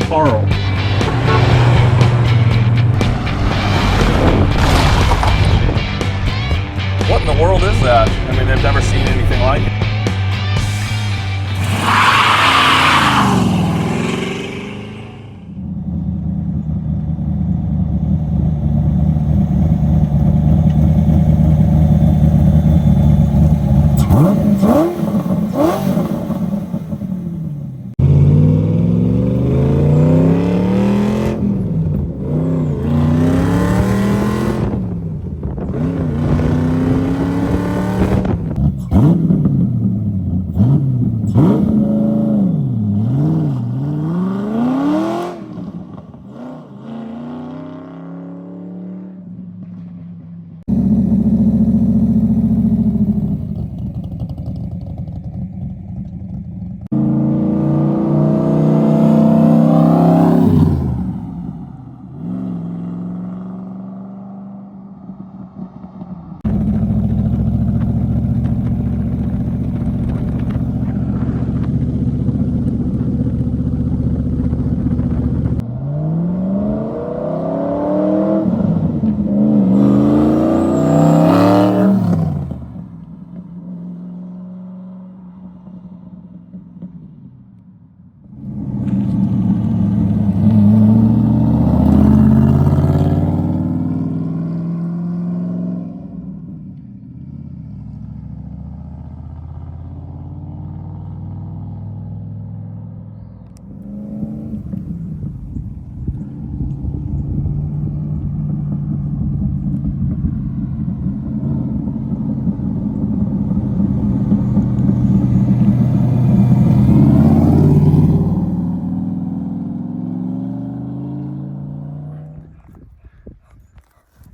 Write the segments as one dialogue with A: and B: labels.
A: Carl.
B: What in the world is that? I mean, they've never seen anything like it.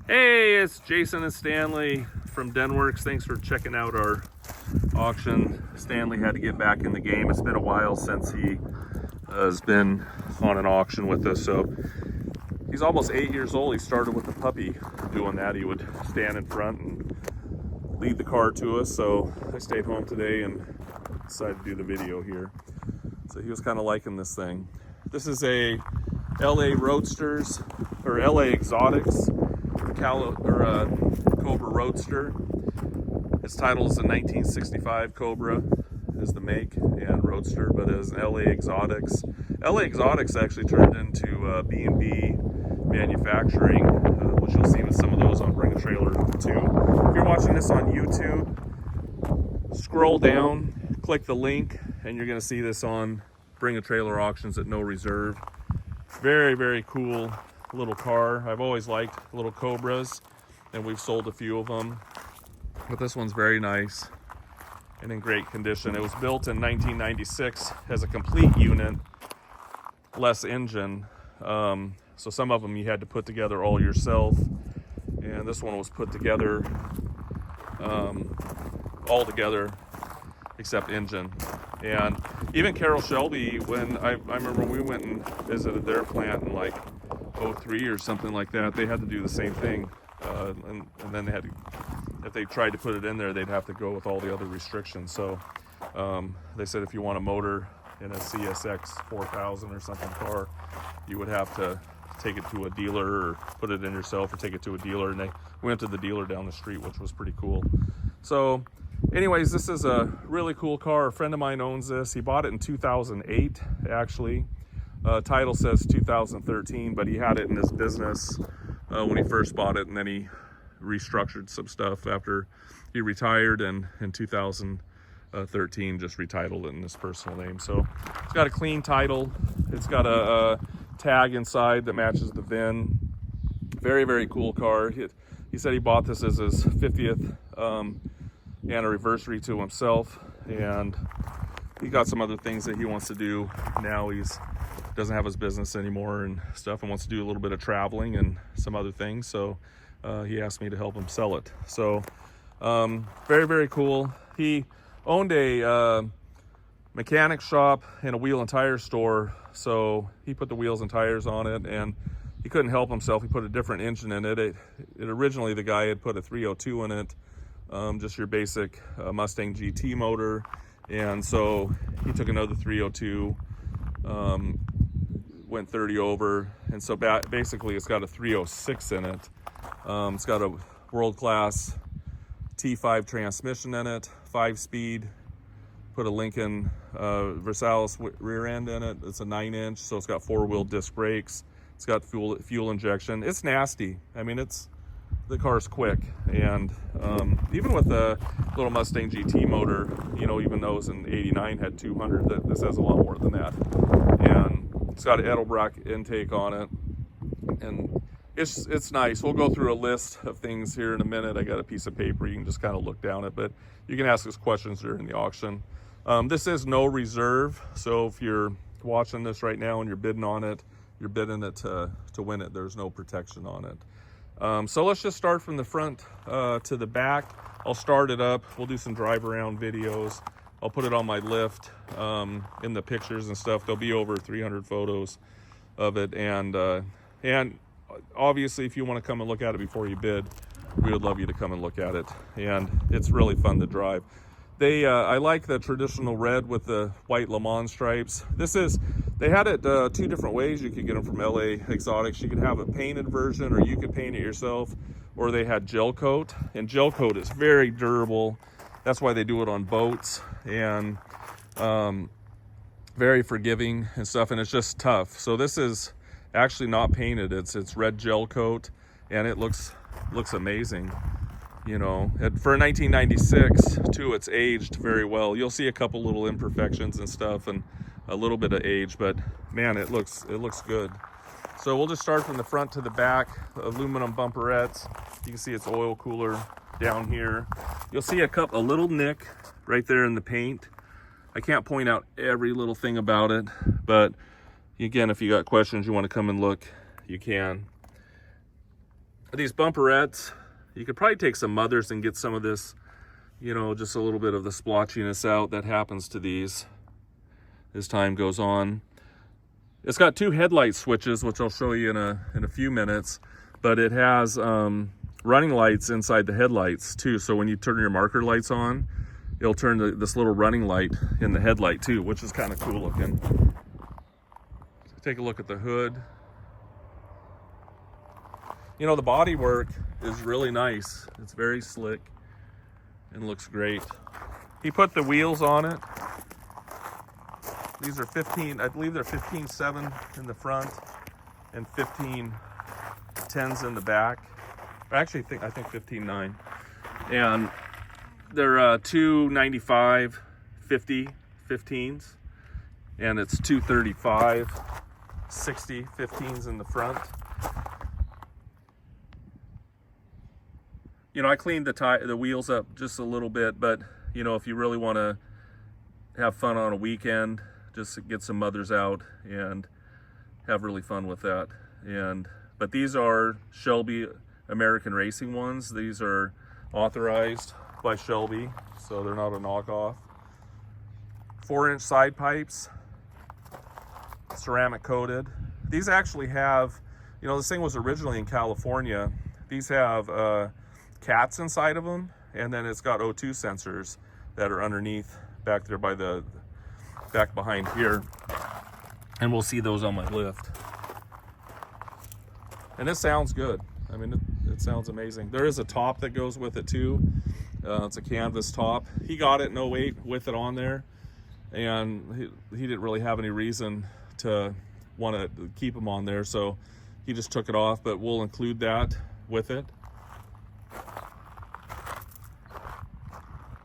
B: Hey, it's Jason and Stanley from Denwerks. Thanks for checking out our auction. Stanley had to get back in the game. It's been a while since he has been on an auction with us. So he's almost 8 years old. He started with a puppy doing that. He would stand in front and lead the car to us. So I stayed home today and decided to do the video here. So he was kind of liking this thing. This is a LA Roadsters or LA Exotics Cobra Roadster. Its title is a 1965 Cobra is the make, and Roadster, but as LA Exotics. LA Exotics actually turned into B&B manufacturing, which you'll see with some of those on Bring a Trailer too. If you're watching this on YouTube, scroll down, click the link, and you're going to see this on Bring a Trailer auctions at no reserve. Very, very cool little car. I've always liked little Cobras, and we've sold a few of them, but this one's very nice and in great condition. It was built in 1996 as a complete unit, less engine, so some of them you had to put together all yourself, and this one was put together all together except engine. And even Carol Shelby, when I remember we went and visited their plant in like 03 or something like that, they had to do the same thing, and then they had to, if they tried to put it in there, they'd have to go with all the other restrictions. So they said if you want a motor in a CSX 4000 or something car, you would have to take it to a dealer or put it in yourself or take it to a dealer, and they went to the dealer down the street, which was pretty cool. So anyways, this is a really cool car. A friend of mine owns this. He bought it in 2008 actually. Title says 2013, but he had it in his business when he first bought it, and then he restructured some stuff after he retired, and in 2013 just retitled it in his personal name. So it's got a clean title. It's got a tag inside that matches the VIN. Very, very cool car. He said he bought this as his 50th anniversary to himself, and he got some other things that he wants to do now. He's doesn't have his business anymore and stuff, and wants to do a little bit of traveling and some other things, so he asked me to help him sell it. So very, very cool. He owned a mechanic shop and a wheel and tire store, so he put the wheels and tires on it, and he couldn't help himself. He put a different engine in it. It originally, the guy had put a 302 in it, just your basic Mustang GT motor, and so he took another 302, went 30 over, and so basically it's got a 306 in it. It's got a world-class T5 transmission in it, 5-speed. Put a Lincoln Versailles rear end in it. It's a 9-inch, so it's got 4-wheel disc brakes. It's got fuel injection. It's nasty. I mean, the car's quick, and even with the little Mustang GT motor, you know, even those in '89 had 200, this has a lot more than that. And it's got an Edelbrock intake on it, and it's nice. We'll go through a list of things here in a minute. I got a piece of paper. You can just kind of look down it, but you can ask us questions during the auction. This is no reserve, so if you're watching this right now and you're bidding on it, you're bidding it to win it. There's no protection on it. So let's just start from the front to the back. I'll start it up. We'll do some drive around videos. I'll put it on my lift in the pictures and stuff. There'll be over 300 photos of it, and obviously if you want to come and look at it before you bid, we would love you to come and look at it, and it's really fun to drive. I like the traditional red with the white Le Mans stripes. They had it 2 different ways. You could get them from LA Exotics. You could have a painted version, or you could paint it yourself, or they had gel coat, and gel coat is very durable. That's why they do it on boats, and very forgiving and stuff, and it's just tough. So this is actually not painted. It's red gel coat, and it looks amazing. You know, for 1996 too, it's aged very well. You'll see a couple little imperfections and stuff, and a little bit of age, but man, it looks good. So we'll just start from the front to the back. Aluminum bumperettes. You can see it's oil cooler down here. You'll see a little nick right there in the paint. I can't point out every little thing about it, but again, if you got questions, you want to come and look, you can. These bumperettes, you could probably take some mothers and get some of this, you know, just a little bit of the splotchiness out that happens to these as time goes on. It's got 2 headlight switches, which I'll show you in a few minutes, but it has running lights inside the headlights too. So when you turn your marker lights on, it'll turn this little running light in the headlight too, which is kind of cool looking. Take a look at the hood. You know, the body work is really nice. It's very slick and looks great. He put the wheels on it. These are 15, I believe they're 15.7 in the front and 15.10s in the back. I think 15.9. And they're 295 50 15s, and it's 235 60 15s in the front. You know, I cleaned the wheels up just a little bit, but you know, if you really want to have fun on a weekend, just get some mothers out and have really fun with that. But these are Shelby American Racing ones. These are authorized by Shelby, so they're not a knockoff. 4-inch side pipes, ceramic coated. These actually have, you know, this thing was originally in California. These have cats inside of them, and then it's got O2 sensors that are underneath back there back behind here, and we'll see those on my lift. And it sounds good. I mean, it sounds amazing. There is a top that goes with it too. It's a canvas top. He got it no weight with it on there, and he didn't really have any reason to want to keep them on there, so he just took it off, but we'll include that with it.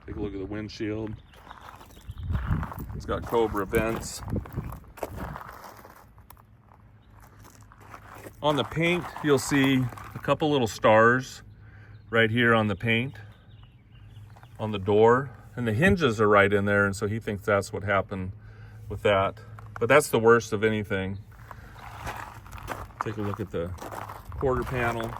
B: Take a look at the windshield. It's got Cobra vents. On the paint, you'll see a couple little stars right here on the paint, on the door, and the hinges are right in there, and so he thinks that's what happened with that. But that's the worst of anything. Take a look at the quarter panel.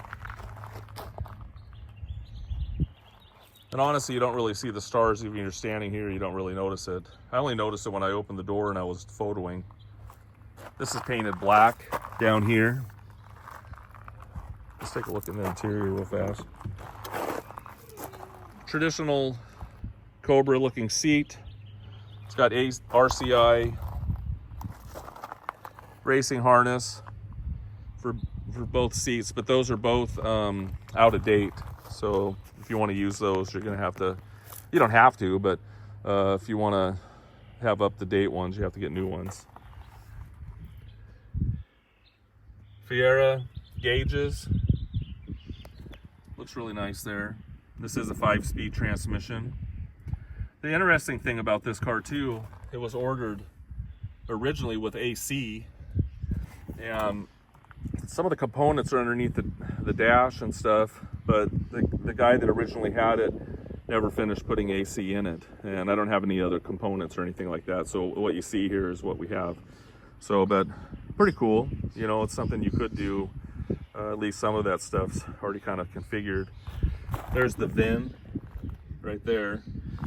B: And honestly, you don't really see the stars. Even if you're standing here, you don't really notice it. I only noticed it when I opened the door and I was photoing. This is painted black down here. Let's take a look at the interior real fast. Traditional Cobra looking seat. It's got RCI racing harness for both seats, but those are both out of date. So if you want to use those, you're going to have to, you don't have to, but if you want to have up-to-date ones, you have to get new ones. Fiera gauges. Looks really nice there. This is a 5-speed transmission. The interesting thing about this car too, it was ordered originally with AC, and some of the components are underneath the dash and stuff, but the guy that originally had it never finished putting AC in it, and I don't have any other components or anything like that, so what you see here is what we have. So, but pretty cool, you know, it's something you could do. At least some of that stuff's already kind of configured. There's the VIN right there.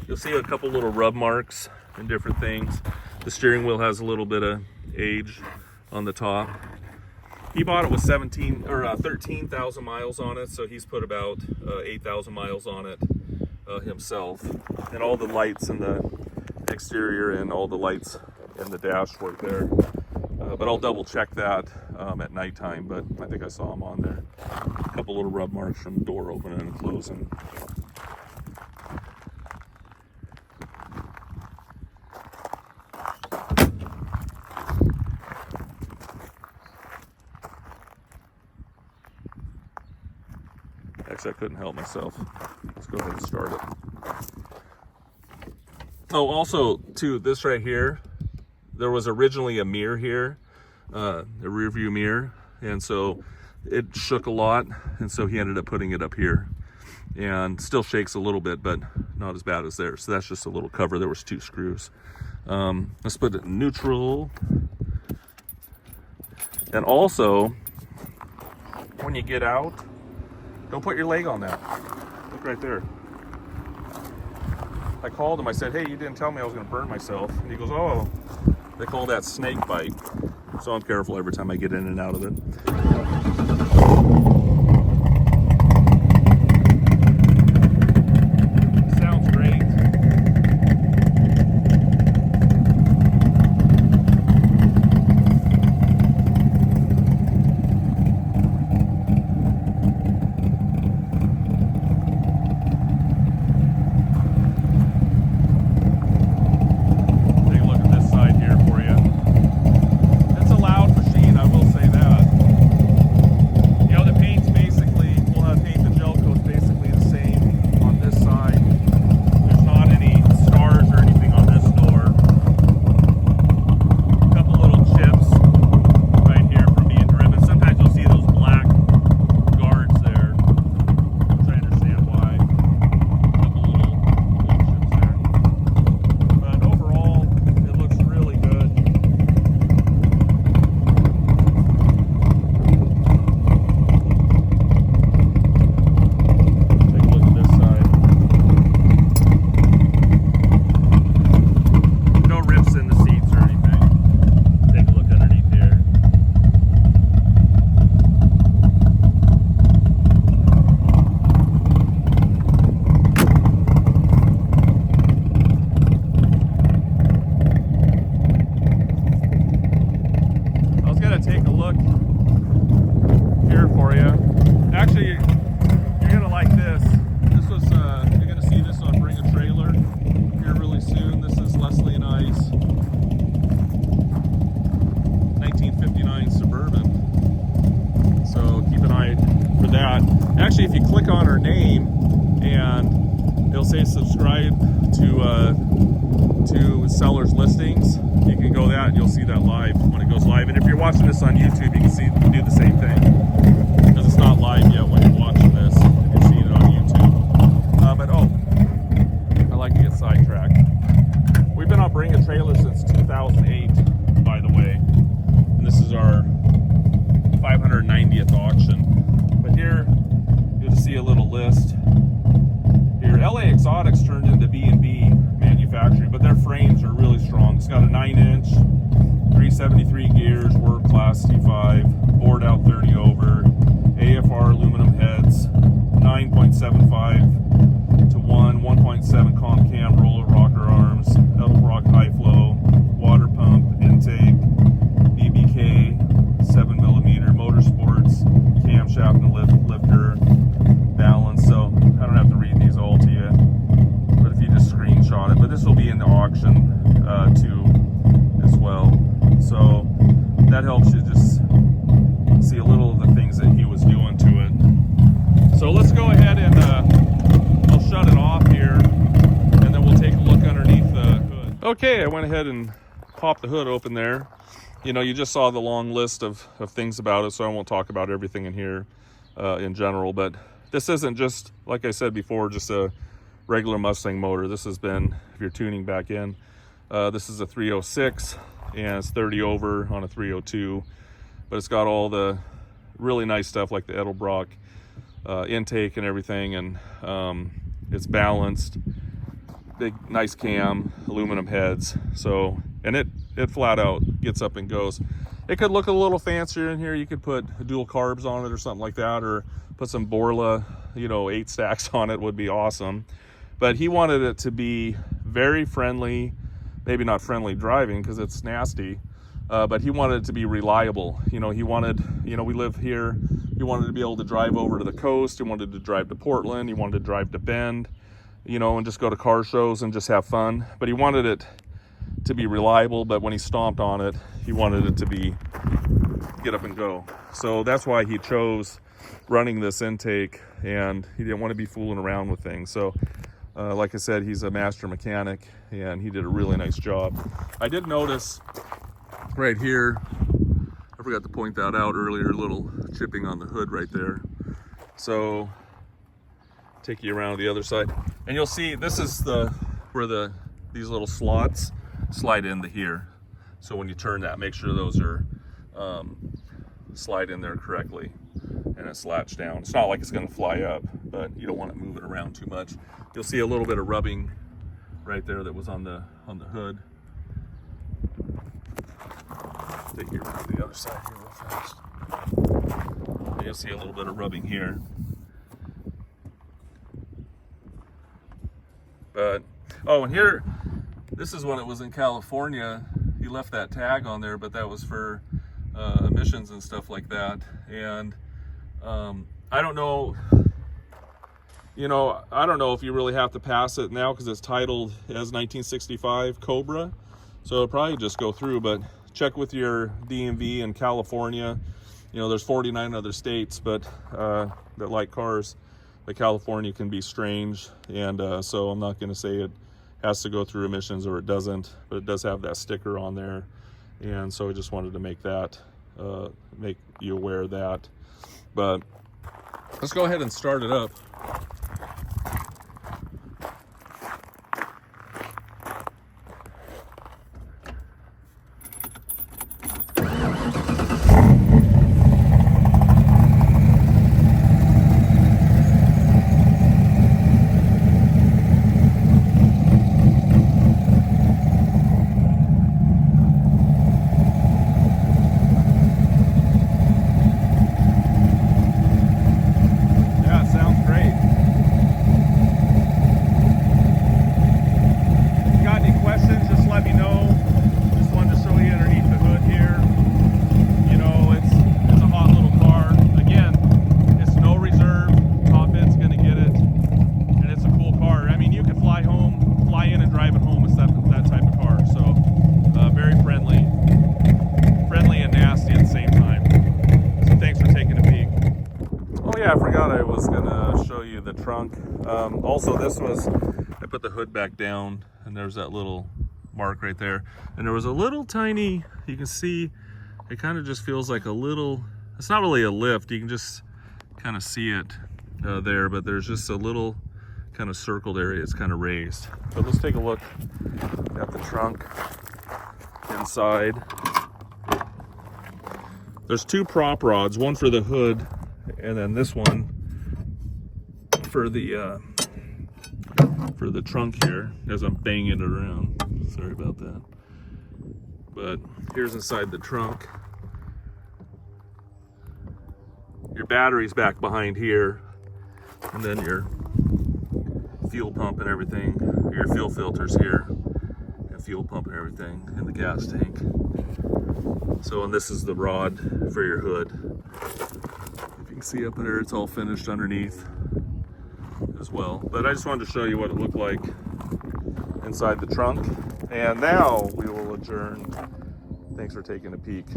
B: You'll see a couple little rub marks and different things. The steering wheel has a little bit of age on the top. He bought it with 13,000 miles on it, so he's put about 8,000 miles on it himself. And all the lights in the exterior and all the lights in the dashboard there. But I'll double check that at nighttime, but I think I saw them on there. A couple little rub marks from the door opening and closing. Actually, I couldn't help myself. Let's go ahead and start it. Oh, also, too, this right here, there was originally a mirror here, a rear view mirror, and so it shook a lot, and so he ended up putting it up here. And still shakes a little bit, but not as bad as there. So that's just a little cover. There was 2 screws. Let's put it in neutral. And also, when you get out, don't put your leg on that. Look right there. I called him. I said, hey, you didn't tell me I was going to burn myself. And he goes, oh, they call that snake bite. So I'm careful every time I get in and out of it. Sounds great. Actually, if you click on her name, and it'll say subscribe to sellers listings, you can go that and you'll see that live when it goes live. And if you're watching this on YouTube, you can see do the same thing, because it's not live yet when you're watching this and you're seeing it on YouTube. But oh, I like to get sidetracked. We've been on Bring a Trailer since 2008, by the way, and this is our 590th auction. But here you'll see a little list. Here, LA Exotics turned into B&B manufacturing, but their frames are really strong. It's got a 9-inch, 373 gears, work class T5, bored out 30 over, AFR aluminum heads, 9.75 to 1.7 comp cam roller rocker arms, double rock high flow, water pump, intake, BBK, lifter, balance. So I don't have to read these all to you, but if you just screenshot it. But this will be in the auction too as well. So that helps you just see a little of the things that he was doing to it. So let's go ahead and I'll shut it off here, and then we'll take a look underneath the hood. Okay, I went ahead and popped the hood open there. You know, you just saw the long list of things about it, so I won't talk about everything in here in general. But this isn't just, like I said before, just a regular Mustang motor. This has been, if you're tuning back in, this is a 306, and it's 30 over on a 302. But it's got all the really nice stuff like the Edelbrock intake and everything, and it's balanced, big nice cam, aluminum heads. So, and it flat out gets up and goes. It could look a little fancier in here. You could put dual carbs on it or something like that, or put some Borla, you know, 8 stacks on it would be awesome. But he wanted it to be very friendly, maybe not friendly driving because it's nasty, but he wanted it to be reliable. You know, he wanted, you know, we live here. He wanted to be able to drive over to the coast. He wanted to drive to Portland. He wanted to drive to Bend, you know, and just go to car shows and just have fun. But he wanted it to be reliable, but when he stomped on it, he wanted it to be get up and go. So that's why he chose running this intake, and he didn't want to be fooling around with things. So like I said, he's a master mechanic, and he did a really nice job. I did notice right here, I forgot to point that out earlier, a little chipping on the hood right there. So take you around the other side, and you'll see this is where these little slots slide into here. So when you turn that, make sure those are slide in there correctly, and it's latched down. It's not like it's going to fly up, but you don't want to move it around too much. You'll see a little bit of rubbing right there that was on the hood. Take you around to the other side here real fast. And you'll see a little bit of rubbing here. But oh, and here, this is when it was in California. He left that tag on there, but that was for emissions and stuff like that. And I don't know, you know, I don't know if you really have to pass it now because it's titled as 1965 Cobra. So it'll probably just go through, but check with your DMV in California. You know, there's 49 other states, but that like cars, but California can be strange. And so I'm not going to say it has to go through emissions or it doesn't, but it does have that sticker on there. And so I just wanted to make that, make you aware of that. But let's go ahead and start it up. I forgot I was gonna show you the trunk. Also, this was, I put the hood back down, and there's that little mark right there. And there was a little tiny, you can see, it kind of just feels like a little, it's not really a lift, you can just kind of see it there, but there's just a little kind of circled area, it's kind of raised. But let's take a look at the trunk inside. There's two prop rods, one for the hood, and then this one for the trunk here, as I'm banging it around. Sorry about that. But here's inside the trunk. Your battery's back behind here, and then your fuel pump and everything, your fuel filters here, and fuel pump and everything, and the gas tank. So, and this is the rod for your hood. If You can see up there, it's all finished underneath as well. But I just wanted to show you what it looked like inside the trunk. And now we will adjourn. Thanks for taking a peek.